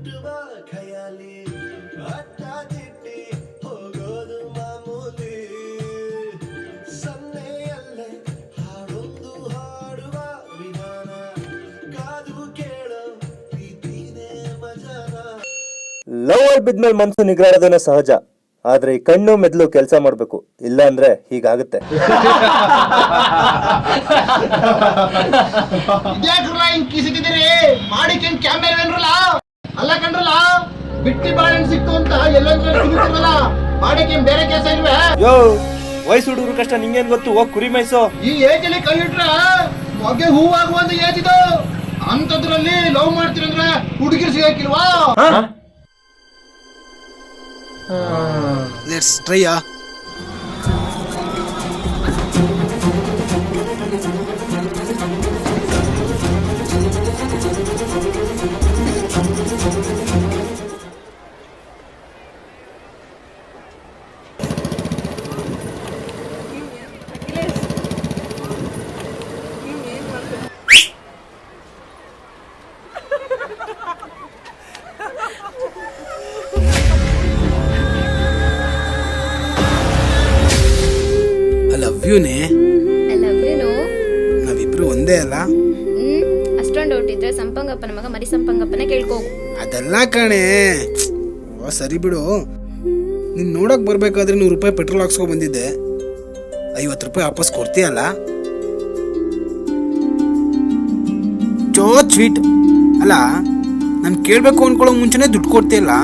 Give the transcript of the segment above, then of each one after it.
Love ಅಲ್ಲಿ ಬಿದ್ಮೇಲೆ ಮನ್ಸು ನಿಗ್ರಾಡೋದನ್ನ ಸಹಜ, ಆದ್ರೆ ಈ ಕಣ್ಣು ಮೆದ್ಲು ಕೆಲಸ ಮಾಡ್ಬೇಕು, ಇಲ್ಲ ಅಂದ್ರೆ ಹೀಗಾಗುತ್ತೆ. ಅಲ್ಲ ಕಂಡ್ರಲ್ಲ ಬಿಟ್ಟಿ ಬಾಳೆಹಣ್ಣು ಸಿಕ್ತು ಅಂತ ಎಲ್ಲಂದ್ರಲ್ಲ ಬಾಡಿಗೆ ಬೇರೆ ಕೆಲಸ ಇಲ್ವೇ? ಯೋ, ವಯಸ್ಸು ಹುಡುಗರು ಕಷ್ಟ ನಿಂಗೇನ್ ಗೊತ್ತು? ಹೋಗ್ ಕುರಿ ಮೈಸೋ. ಈ ಏಜ್ ಅಲ್ಲಿ ಕೈ ಇಟ್ರ ಹೊಗೆ ಹೂವಾಗುವಂತ ಏಜ್ ಇದು. ಅಂತದ್ರಲ್ಲಿ ಲವ್ ಮಾಡ್ತೀರಂದ್ರೆ ಹುಡುಗಿರ್ ಸಿಗಕ್ಕಿಲ್ವಾ? Let's try. ನಾವಿಬ್ರು ಒಂದೇ ಅಲ್ಲ? ಅಷ್ಟೊಂದು ಡೌಟ್ ಇದ್ರೆ ಸಂಪಂಗಪ್ಪನ ಮಗ ಮರಿ ಸಂಪಂಗಪ್ಪನ ಕೇಳ್ಕೋಗು. ಅದೆಲ್ಲ ಕಣೆ, ಸರಿ ಬಿಡು. ನೀನ್ ನೋಡಕ್ ಬರ್ಬೇಕಾದ್ರೆ 100 ರೂಪಾಯಿ ಪೆಟ್ರೋಲ್ ಹಾಕ್ಸ್ಕೊಂಡ್ ಬಂದಿದ್ದೆ, 50 ರೂಪಾಯಿ ವಾಪಸ್ ಕೊಡ್ತೀಯಲ್ಲ? ಸ್ವೀಟ್ ಅಲ್ಲ, ನಾನು ಕೇಳ್ಬೇಕು ಅನ್ಕೊಳ್ಳೋ ಮುಂಚೆನೆ ದುಡ್ಡು ಕೊಡ್ತೀಯಲ್ಲ,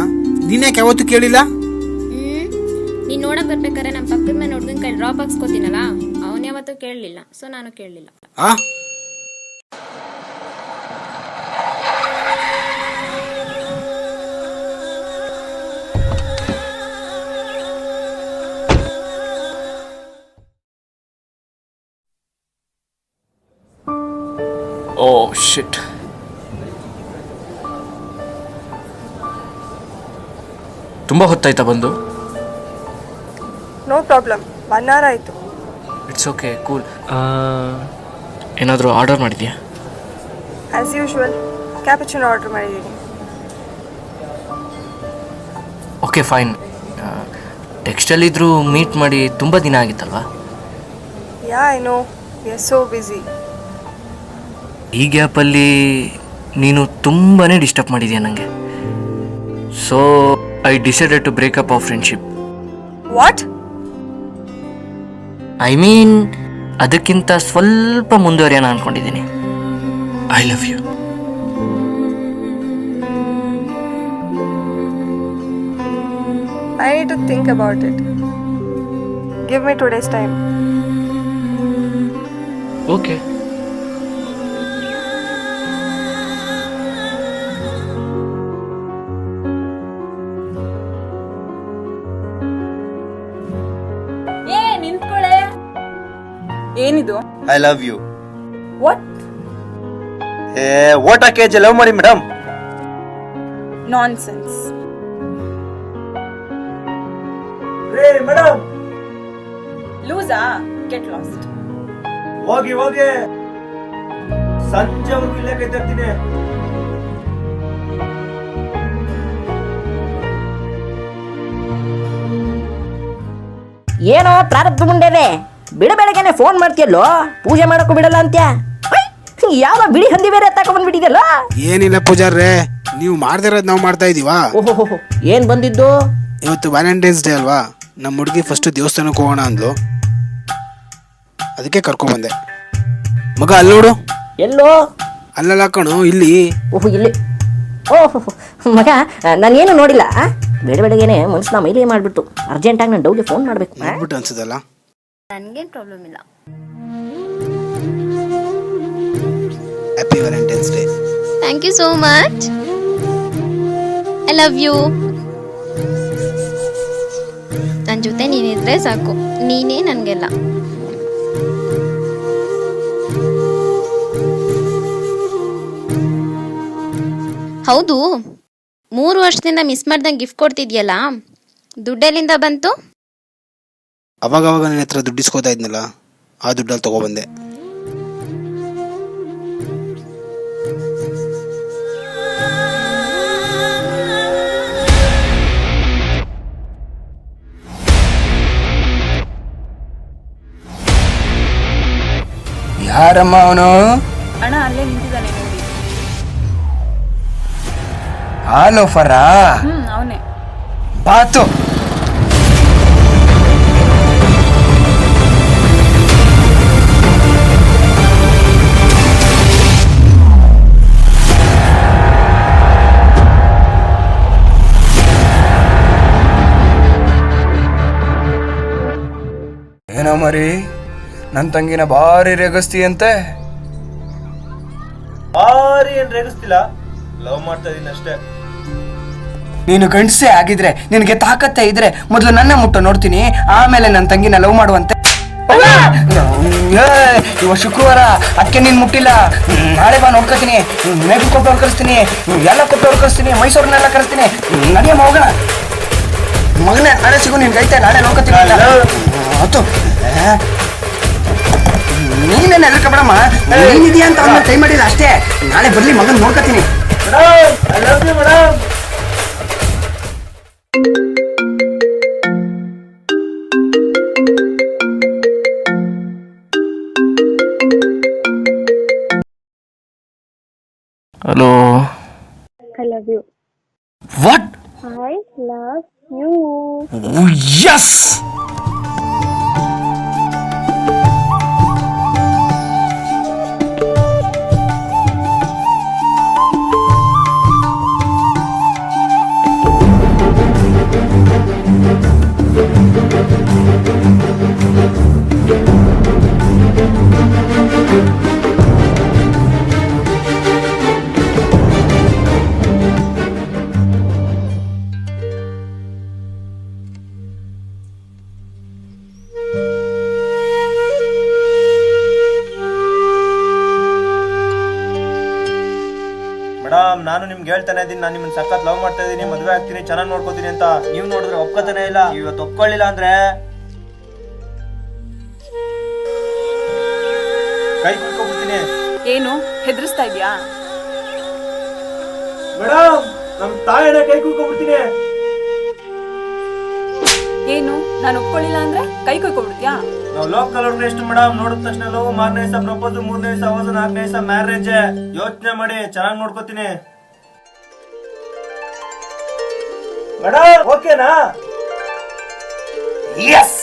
ನೀನ್ಯಾಕೆ ಯಾವತ್ತೂ ಕೇಳಿಲ್ಲ? ನೀನ್ ನೋಡಕ್ ಬರ್ಬೇಕಾದ್ರೆ ನಮ್ಮ ಪಕ್ಕದ ಮನೆ ಹುಡುಗನ ಕೈ ಡ್ರಾಪ್ ಹಾಕ್ಸ್ಕೊತೀನಲ್ಲ, ಅವನ್ ಯಾವತ್ತೂ ಕೇಳಲಿಲ್ಲ, ಸೊ ನಾನು ಕೇಳಲಿಲ್ಲ. ಓ ಶಿಟ್. ತುಂಬಾ ಹೊತ್ತಾಯ್ತಾ ಬಂದು? ನೋ ಪ್ರಾಬ್ಲಮ್, 1 hour ಆಯಿತು. It's okay, cool. ಏನಾದರೂ ಆರ್ಡರ್ ಮಾಡಿದ್ಯಾ? ಆ್ಯಸ್ ಯೂಶ್ವಲ್ ಕ್ಯಾಪುಚಿನೋ ಆರ್ಡರ್ ಮಾಡಿದ್ದೀನಿ. Okay fine. ಟೆಕ್ಸ್ಟಲ್ಲಿದ್ದರೂ ಮೀಟ್ ಮಾಡಿ ತುಂಬ ದಿನ ಆಗಿತ್ತಲ್ವಾ? Yeah I know, we are so busy. ಈ ಗ್ಯಾಪಲ್ಲಿ ನೀನು ತುಂಬಾ ಡಿಸ್ಟರ್ಬ್ ಮಾಡಿದ್ಯಾ ನನಗೆ. So I decided to break up our friendship. What? I mean ಅದಕ್ಕಿಂತ ಸ್ವಲ್ಪ ಮುಂದುವರಿಯೋಣ ಅನ್ಕೊಂಡಿದ್ದೀನಿ. I love you. I need to think about it. Give me 2 days time. Okay. ನಿಂತ್ಕೊಳ್ಳೆ. ಏನಿದು? I love you. What? Vote ಹಾಕಿ love ಮಾಡಿ madam. Nonsense. ರೇ madam. ಲೂಸಾ? Get lost. ಹೋಗಿ ಸಂಜೆವರೆಗೂ ಇಲ್ಲೇ ಕೈತಿರ್ತೀನಿ. ಏನೋ ಪ್ರಾರಬ್ಧ ಮುಂಡೆದೆ, ಬೆಳಗ್ಗೆನೆ ಫೋನ್ ಮಾಡ್ತೀಯಲ್ಲೋ, ಪೂಜೆ ಮಾಡಕ್ಕೂ ಬಿಡಲ್ಲ ಅಂತ್ಯ. ಯಾವ ಬಿಡಿ ಹಂದಿ ಬೇರೆ ತಕೊಂಡ್ಬಿಟ್ಟಿದಲ್ಲ. ಏನಿಲ್ಲ ಪೂಜಾರ್ರೆ, ನೀವು ಮಾಡ್ದಿರೋದು ನಾವು ಮಾಡ್ತಾ ಇದೀವಾ? ಓಹೋ, ಏನ್ ಬಂದಿದ್ದು? ಇವತ್ತು ವ್ಯಾಲೆಂಟೈನ್ಸ್ ಡೇ ಅಲ್ವಾ, ನಮ್ಮ ಹುಡುಗಿ ಫಸ್ಟ್ ದೇವಸ್ಥಾನಕ್ಕೆ ಹೋಗೋಣ ಅಂದ್ಲು, ಅದಕ್ಕೆ ಕರ್ಕೊಂಡ್ಬಂದೆ. ಮಗ ಅಲ್ಲೋಡು. ಎಲ್ಲೋ? ಅಲ್ಲಲ್ಲ ಕಣೋ, ಇಲ್ಲಿ. ಓಹೋ, ಇಲ್ಲಿ. ಓಹೋ ಮಗ, ನಾನೇನು ನೋಡಿಲ್ಲ. ಬೆಳಗ್ಗೆನೆ ಮನ್ಸನ್ನ ಮೈಲಿ ಮಾಡ್ಬಿಟ್ಟು ಅರ್ಜೆಂಟಾಗಿ ನಾನು ಡೌಲಿ ಫೋನ್ ಮಾಡ್ಬೇಕು ಮಾಡ್ಬಿಟ್ಟು ಅನ್ಸದಲ್ಲ. ನನ್ಗೇನ್ ಪ್ರಾಬ್ಲಮ್ ಇಲ್ಲ. Happy Valentine's day. Thank you so much. I love you. ನನ್ನ ಜೊತೆ ನೀನಿದ್ರೆ ಸಾಕು, ನೀನೇ ನನಗೆಲ್ಲ. ಹೌದು, 3 ವರ್ಷದಿಂದ ಮಿಸ್ ಮಾಡ್ದಂಗೆ ಗಿಫ್ಟ್ ಕೊಡ್ತಿದ್ಯಲ್ಲ, ದುಡ್ಡೆಲ್ಲಿಂದ ಬಂತು? ಅವಾಗ ನನ್ನ ಹತ್ರ ದುಡ್ಡು ಇಸ್ಕೋತಾ ಇದ್ನಲ್ಲ, ಆ ದುಡ್ಡಲ್ಲಿ ತಗೊಬಂದೆ. ಯಾರಮ್ಮ ಅವನು? ಅಣ್ಣ ಅಲ್ಲೇ ನಿಂತಿದ್ದಾನೆ ನೋಡಿ. ಹಾಲೋಫರಾ? ಅವನೇ. ಬಾತು. ಏನೋ ಮರಿ, ನನ್ನ ತಂಗಿನ ಭಾರಿ ರೇಗಿಸ್ತೀಯಂತೆ. ಭಾರಿ ಏನ್ ರೇಗಿಸ್ತಿಲ್ಲ, ಲವ್ ಮಾಡ್ತಾ ಇದೀನಿ ಅಷ್ಟೇ. ನೀನು ಗಂಡಸೇ ಆಗಿದ್ರೆ, ನಿನಗೆ ತಾಕತ್ತೆ ಇದ್ರೆ ಮೊದಲು ನನ್ನ ಮುಟ್ಟು ನೋಡ್ತೀನಿ, ಆಮೇಲೆ ನನ್ನ ತಂಗಿನ ಲವ್ ಮಾಡುವಂತೆ. ಇವ ಶುಕ್ರವಾರ ಅದಕ್ಕೆ ನೀನ್ ಮುಟ್ಟಿಲ್ಲ. ನಾಳೆ ಬಾ ನೋಡ್ಕೊತೀನಿ. ಮೇಘ ಕೊಟ್ಟು ಕಳಿಸ್ತೀನಿ, ಎಲ್ಲ ಕೊಟ್ಟು ಕಳಿಸ್ತೀನಿ, ಮೈಸೂರಿನೆಲ್ಲ ಕಳಿಸ್ತೀನಿ. ನಡೆಯಮ್ಮ ಹೋಗೋಣ. ಮಗನೇ ನಾಳೆ ಸಿಗು, ನಿನ್ಗೆ ಐತೆ, ನಾಳೆ ನೋಡ್ಕೊತೀನಿ. ಆಯ್ತು, ನೀನೇನು ಎಲ್ಕ ಬಿಡಮ್ಮ, ನೀನಿದೆಯಾ ಅಂತ ಅವ್ನ ಕೈ ಮಾಡಿಲ್ಲ ಅಷ್ಟೇ. ನಾಳೆ ಬರ್ಲಿ, ಮಗನ್ ನೋಡ್ಕೊತೀನಿ. Hello. I love you. What? I love you. Yes. Madam, ನಾನು ನಿಮ್ಗೆ ಹೇಳ್ತಾನೆ ಇದೀನಿ, ನಾನು ನಿಮ್ಮನ್ನ ಸಖತ್ ಲವ್ ಮಾಡ್ತಾ ಇದೀನಿ, ಮದುವೆ ಆಗ್ತೀನಿ, ಚೆನ್ನಾಗಿ ನೋಡ್ಕೋತೀನಿ ಅಂತ. ನೀವು ನೋಡಿದ್ರೆ ಒಪ್ಕೋತಾನೆ ಇಲ್ಲ. ಇವತ್ತು ಒಪ್ಕೊಳ್ಳಿಲ್ಲ ಅಂದ್ರೆ ಕೈ ಕುತ್ಕೊಂಡ್ಬಿಡ್ತೀನಿ. ಏನು ಹೆದರ್ಸ್ತಾ ಇದ್ಯಾ? ಮೇಡಮ್, ನಮ್ ತಾಯಿನ ಕೈ ಕುತ್ಕೊಂಡ್ಬಿಡ್ತೀನಿ. ಏನು ನಾನು ಒಪ್ಕೊಳ್ಳಿಲ್ಲ ಅಂದ್ರೆ ಕೈ ಕೊಯ್ಕೊಬಿಡ್ತೀಯಾ? ನಾವು ಲೋಕಲ್ ಅವ್ರಿಗೆ ಎಷ್ಟು ಮೇಡಮ್, ನೋಡಿದ ತಕ್ಷಣ ಲವ್, ಮಾರನೇ ದಿವಸ ಪ್ರಪೋಸ್, ಮೂರನೇ ದಿವಸ ಹೌದು, ನಾಲ್ಕನೇ ದಿವಸ ಮ್ಯಾರೇಜ್. ಯೋಚನೆ ಮಾಡಿ, ಚೆನ್ನಾಗಿ ನೋಡ್ಕೋತೀನಿ. ಮೇಡಮ್ ಓಕೆನಾ? ಎಸ್.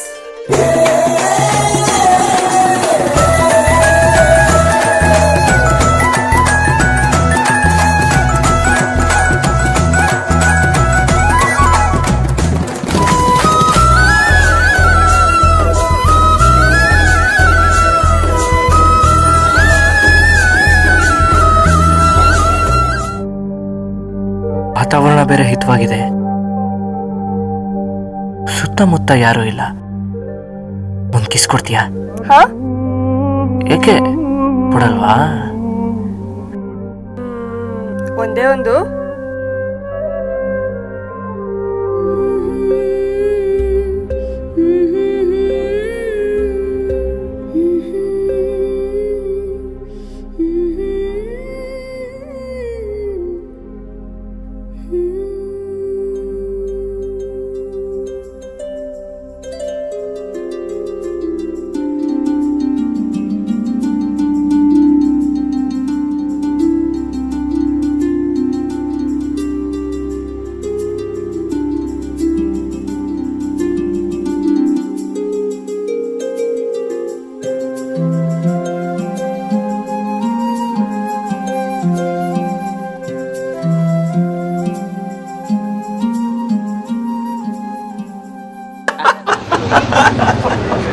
ವಾತಾವರಣ ಬೇರೆ ಹಿತವಾಗಿದೆ, ಸುತ್ತಮುತ್ತ ಯಾರೂ ಇಲ್ಲ. ಒಂದ್ ಕಿಸ್ ಕೊಡ್ತೀಯಾ? ಏಕೆ ಕೊಡಲ್ವಾ? ಒಂದೇ ಒಂದು.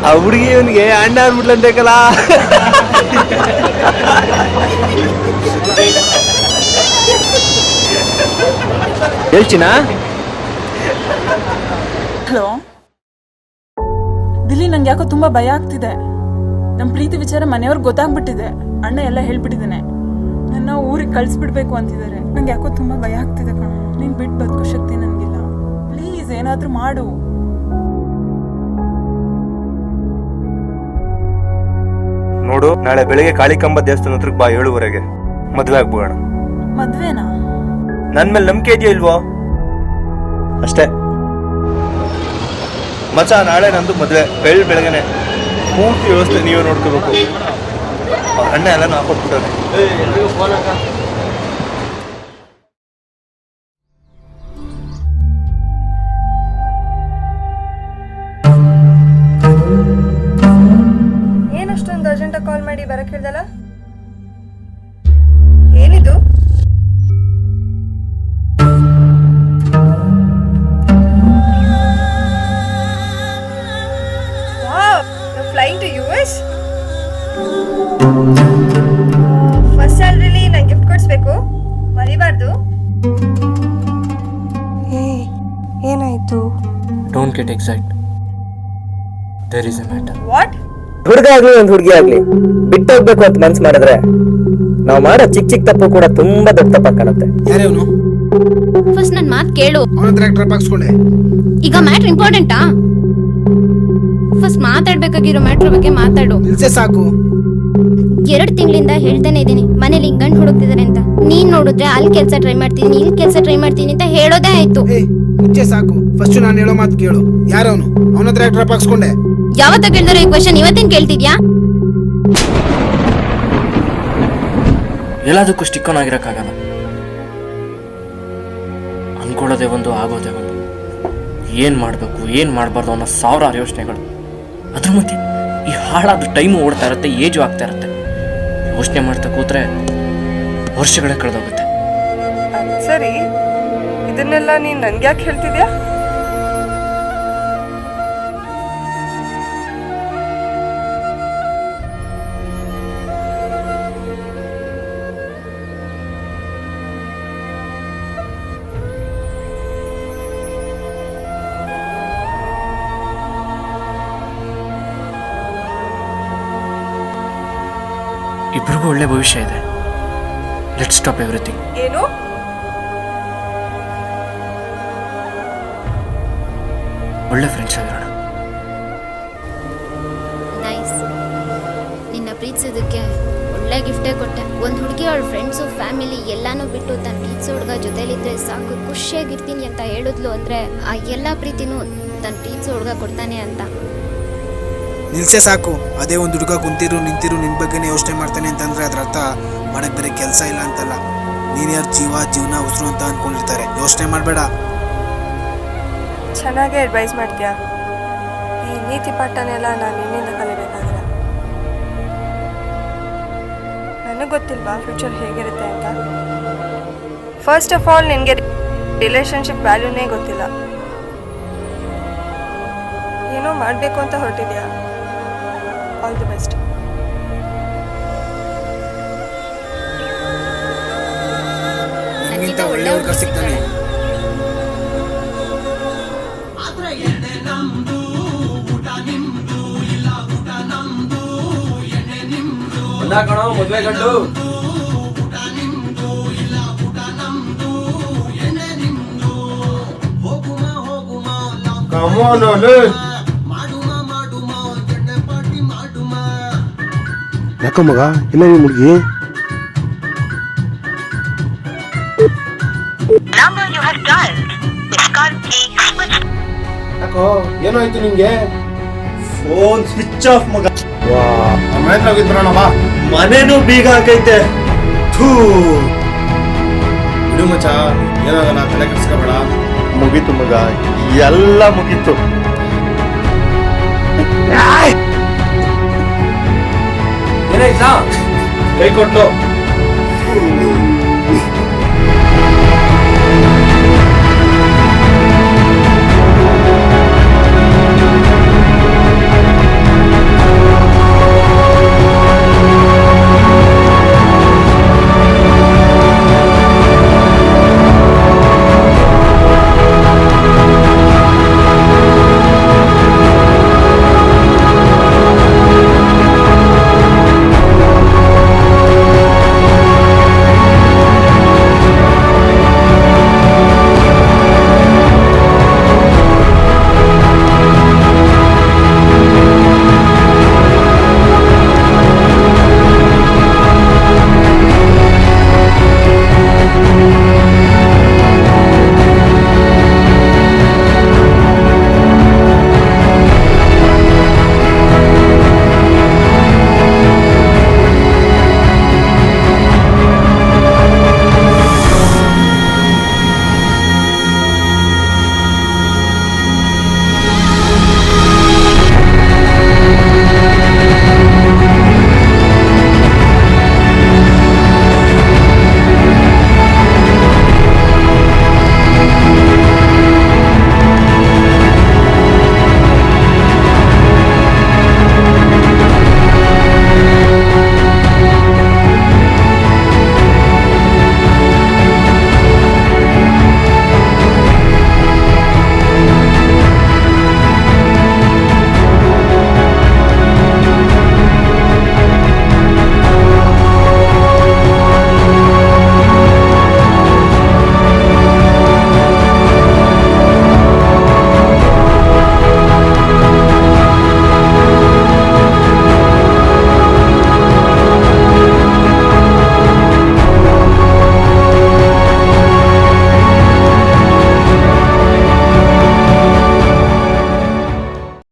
ಆ ಹುಡುಗಿ ಇವನಿಗೆ ಅಣ್ಣ ಅಂದ್ಬಿಟ್ಲಂತೇಕಲ್ಲ. ಹೇಳ್ಚಿನಾ? ಹಲೋ ದಿಲ್ಲಿ, ನಂಗೆ ಯಾಕೋ ತುಂಬಾ ಭಯ ಆಗ್ತಿದೆ. ನಮ್ಮ ಪ್ರೀತಿ ವಿಚಾರ ಮನೆಯವ್ರಿಗೆ ಗೊತ್ತಾಗ್ಬಿಟ್ಟಿದೆ. ಅಣ್ಣ ಎಲ್ಲ ಹೇಳ್ಬಿಟ್ಟಿದ್ದೇನೆ. ನನ್ನ ಊರಿಗೆ ಕಳಿಸ್ಬಿಡ್ಬೇಕು ಅಂತಿದ್ದಾರೆ. ನಂಗೆ ಯಾಕೋ ತುಂಬಾ ಭಯ ಆಗ್ತಿದೆ ಕಣ. ನೀನ್ ಬಿಟ್ಟು ಬದುಕೋ ಶಕ್ತಿ ನನ್ಗಿಲ್ಲ. ಪ್ಲೀಸ್ ಏನಾದ್ರೂ ಮಾಡು. ನೋಡು, ನಾಳೆ ಬೆಳಿಗ್ಗೆ ಕಾಳಿಕಾಂಬ ದೇವಸ್ಥಾನ ಹತ್ರಕ್ಕೆ ಬಾ, 7:30ಗೆ. ಮದ್ವೆ ಆಗ್ಬೋಣ. ಮದ್ವೆನಾ? ನನ್ ಮೇಲೆ ನಂಬಿಕೆ ಇದೆಯಾ ಇಲ್ವೋ? ಅಷ್ಟೇ ಮಚ್ಚ. ನಾಳೆ ನಂದು ಮದ್ವೆ, ಬೆಳಗ್ಗೆನೆ. ಪೂರ್ತಿ ವ್ಯವಸ್ಥೆ ನೀವೇ ನೋಡ್ಕೋಬೇಕು. ಅವ್ರ ಅಣ್ಣ ಎಲ್ಲಾನು ಹಾಕೊಟ್ಬಿಟ್ಟವ್ರೆ. ಎಲ್ರಿಗೂ ಫೋನ್ ಹಾಕ. ಏನಷ್ಟೊಂದು ಅರ್ಜೆಂಟಾಗಿ ಕಾಲ್ ಮಾಡಿ ಬರಕ್ಕೆ ಹೇಳ್ದಲ್ಲ? ಏನಿದು? Flying to US? ಫಸ್ಟ್ ಸ್ಯಾಲ್ರಿಲಿ ನಂಗೆ ಗಿಫ್ಟ್ ಕೊಡಿಸ್ಬೇಕು, ಮರಿಬಾರ್ದು. ಏನಾಯ್ತು? Don't get excite, there is a matter. What? ಹುಡುಗ ಆಗ್ಲಿ ಒಂದು ಹುಡುಗಿ ಆಗ್ಲಿ ಬಿಟ್ಟೋಗ್ಬೇಕು ಅಂತ ಮನ್ಸು ಮಾಡಿದ್ರೆ ನಾವು ಮಾಡೋ ಚಿಕ್ಕ ಚಿಕ್ಕ ತಪ್ಪು ಕೂಡ ತುಂಬಾ ದೊಡ್ಡ ತಪ್ಪ ಕಾಣುತ್ತೆ. ಯಾರೇವನು? ಫಸ್ಟ್ ನನ್ನ ಮಾತು ಕೇಳು. ಅವನ ಟ್ರ್ಯಾಕ್ಟರ್ ಹಾಕ್ಸ್ಕೊಂಡೆ. ಈಗ ಮ್ಯಾಟ್ರ್ ಇಂಪಾರ್ಟೆಂಟಾ? ಫಸ್ಟ್ ಮಾತಾಡ್ಬೇಕಾಗಿರೋ ಮ್ಯಾಟ್ರ್ ಬಗ್ಗೆ ಮಾತಾಡು. ನಿಲ್ಸೆ ಸಾಕು. 2 ತಿಂಗಳಿಂದ ಹೇಳ್ತಾನೆ ಇದ್ದೀನಿ ಮನೇಲಿ ಗಂಡು ಹುಡುಕ್ತಿದಾರೆ ಅಂತ. ನೀನ್ ನೋಡಿದ್ರೆ ಅಲ್ಲಿ ಕೆಲಸ ಟ್ರೈ ಮಾಡ್ತೀನಿ, ಇಲ್ಲಿ ಕೆಲಸ ಟ್ರೈ ಮಾಡ್ತೀನಿ ಅಂತ ಹೇಳೋದೇ ಆಯ್ತು. ಮುಚ್ಚೆ ಸಾಕು. ಫಸ್ಟ್ ನಾನು ಹೇಳೋ ಮಾತು ಕೇಳು. ಯಾರವನು? ಅವನ ಟ್ರ್ಯಾಕ್ಟರ್ ಹಾಕ್ಸ್ಕೊಂಡೆ. ಯಾವತ್ತ ಕೇಳಿದ್ರೆ ಈ ಕ್ವೆಶ್ಚನ್ ಇವತ್ತೇನ್ ಕೇಳ್ತಿದ್ಯಾ? ಎಲ್ಲದಕ್ಕೂ ಸ್ಟಿಕ್ ಆನ್ ಆಗಿರೋಕ್ಕಾಗಲ್ಲ. ಅನ್ಕೊಳ್ಳೋದೇ ಒಂದು, ಆಗೋದೇ ಒಂದು. ಏನು ಮಾಡಬೇಕು, ಏನು ಮಾಡಬಾರ್ದು ಅನ್ನೋ ಸಾವಿರಾರು ಯೋಚನೆಗಳು. ಅದ್ರ ಮಧ್ಯೆ ಈ ಹಾಳಾದ ಟೈಮು ಓಡ್ತಾ ಇರುತ್ತೆ, ಏಜು ಆಗ್ತಾ ಇರುತ್ತೆ. ಯೋಚನೆ ಮಾಡ್ತಾ ಕೂತ್ರೆ ವರ್ಷಗಳೇ ಕಳೆದೋಗುತ್ತೆ. ಸರಿ, ಇದನ್ನೆಲ್ಲ ನೀನ್ ನನ್ಗೆ ಯಾಕೆ ಹೇಳ್ತಿದ್ಯಾ? ಇಬ್ರಿಗೂ ಒಳ್ಳೆ ಭವಿಷ್ಯ ಇದೆ. Let's stop everything. ಏನು? ಒಳ್ಳೆ ಫ್ರೆಂಡ್ಸ್ ಆಗಿರೋಣ. ನೈಸ್. ನಿನ್ನ ಪ್ರೀತಿಸೋದಕ್ಕೆ ಒಳ್ಳೆ ಗಿಫ್ಟೇ ಕೊಟ್ಟೆ. ಒಂದು ಹುಡುಗಿ ಅವಳ ಫ್ರೆಂಡ್ಸು ಫ್ಯಾಮಿಲಿ ಎಲ್ಲಾನು ಬಿಟ್ಟು ತನ್ನ ಪ್ರೀತಿಸೋ ಹುಡುಗ ಜೊತೆಲಿದ್ರೆ ಸಾಕು, ಖುಷಿಯಾಗಿರ್ತೀನಿ ಅಂತ ಹೇಳಿದ್ಲು ಅಂದ್ರೆ ಆ ಎಲ್ಲ ಪ್ರೀತಿನೂ ತನ್ನ ಪ್ರೀತಿಸೋ ಹುಡುಗ ಕೊಡ್ತಾನೆ ಅಂತ. ನಿಲ್ಸೆ ಸಾಕು. ಅದೇ ಒಂದು ಹುಡುಗ ಕುಂತಿರು ನಿಂತಿರು ನಿನ್ ಬಗ್ಗೆನೇ ಯೋಚನೆ ಮಾಡ್ತಾನೆ ಅಂತಂದ್ರೆ ಅದ್ರ ಅರ್ಥ ಮಾಡಕ್ ಬೇರೆ ಕೆಲಸ ಇಲ್ಲ ಅಂತಲ್ಲ. ನೀನ್ ಯಾರು ಜೀವನ ಉಸಿರು ಅಂತ ಅನ್ಕೊಂಡಿರ್ತಾರೆ. ಯೋಚನೆ ಮಾಡಬೇಡ. ಚೆನ್ನಾಗೇ ಅಡ್ವೈಸ್ ಮಾಡ್ತೀಯಾ. ಈ ನೀತಿ ಪಾಠನೆಲ್ಲ ನಾನು ನಿನ್ನಿಂದ ಕಲಿಬೇಕಾಗಿಲ್ಲ. ನನಗೆ ಗೊತ್ತಿಲ್ವಾ ಫ್ಯೂಚರ್ ಹೇಗಿರುತ್ತೆ ಅಂತ? ಫಸ್ಟ್ ಆಫ್ ಆಲ್ ನಿನಗೆ ರಿಲೇಶನ್ಶಿಪ್ ವ್ಯಾಲ್ಯೂನೇ ಗೊತ್ತಿಲ್ಲ. ಏನೋ ಮಾಡಬೇಕು ಅಂತ ಹೊರಟಿದ್ಯಾ. All the best. ನನಗಿಂತ ಒಳ್ಳೆ ಹುಡುಗ ಸಿಗ್ತಾನೆ. ಮದ್ವೆ ಗಂಡು ಯಾಕೋ ಮಗ ಇಲ್ಲ ಈ ಹುಡುಗಿ? ಯಾಕೋ ಏನಾಯ್ತು ನಿಂಗೆ? ಫೋನ್ ಸ್ವಿಚ್ ಆಫ್ ಮಗ. ಹೋಗಿದ್ರಣ್ಣವ ಮನೇನು ಬೀಗ ಹಾಕೈತೆ. ಬಿಡು ಮಚ್ಚ, ಏನಾಗಲ್ಲ, ತಲೆ ಕೆಡಿಸ್ಕೋಬೇಡ. ಮುಗೀತು ಮಗ, ಎಲ್ಲ ಮುಗೀತು. ಏನಾಯ್ತಾ? ಕೈ ಕೊಟ್ಟು